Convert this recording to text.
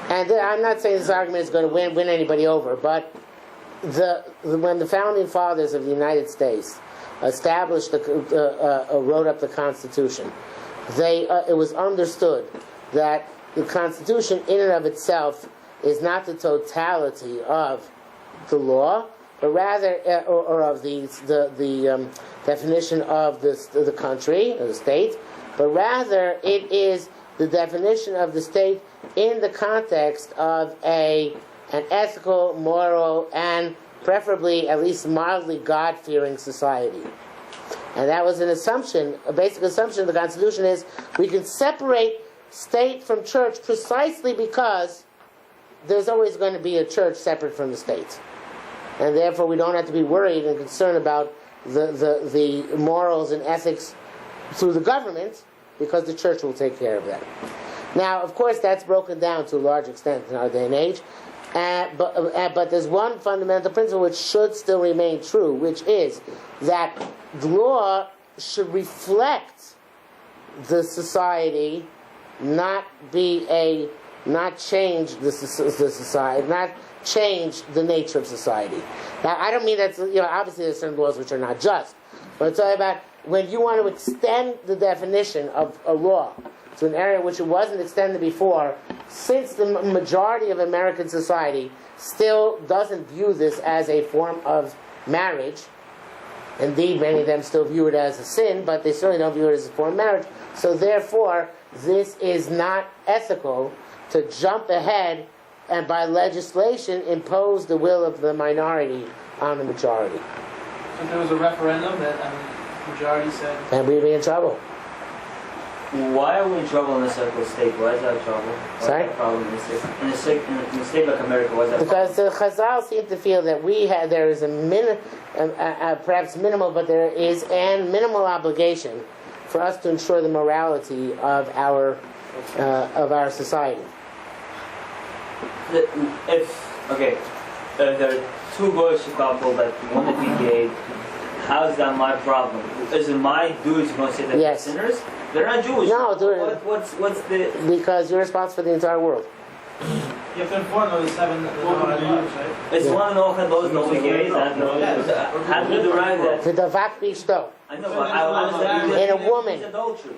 And I'm not saying this argument is going to win anybody over, but when the founding fathers of the United States established, wrote up the Constitution, it was understood that the Constitution in and of itself is not the totality of the law, but rather, or of the definition of the country, or the state, but rather it is the definition of the state in the context of an ethical, moral, and preferably at least mildly God-fearing society. And that was an assumption, a basic assumption of the Constitution is we can separate state from church precisely because there's always going to be a church separate from the state. And therefore we don't have to be worried and concerned about the morals and ethics through the government, because the church will take care of that. Now, of course, that's broken down to a large extent in our day and age, but there's one fundamental principle which should still remain true, which is that the law should reflect the society, not change the society, not change the nature of society. Now, I don't mean that, obviously there's certain laws which are not just, but it's all about when you want to extend the definition of a law to an area which it wasn't extended before, since the majority of American society still doesn't view this as a form of marriage. Indeed, many of them still view it as a sin, but they certainly don't view it as a form of marriage. So therefore, this is not ethical to jump ahead and by legislation impose the will of the minority on the majority. So there was a referendum that the majority said... And we'd be in trouble. Why are we in trouble in a secular state? Why is that trouble? Why Sorry? is that problem in a state like America? Why is that because the Chazal seem to feel that there is perhaps minimal, but there is an minimal obligation for us to ensure the morality of our society. If there are two Goyish couple that want to be gay, how is that my problem? Is it my duty to go and say that they're sinners? They're not Jewish. No, what's the... Because you're responsible for the entire world. You have to inform those seven laws, right? It's one and all those don't be gays. How do you derive that? The Davak Bishto. I know, but I in a woman. adultery.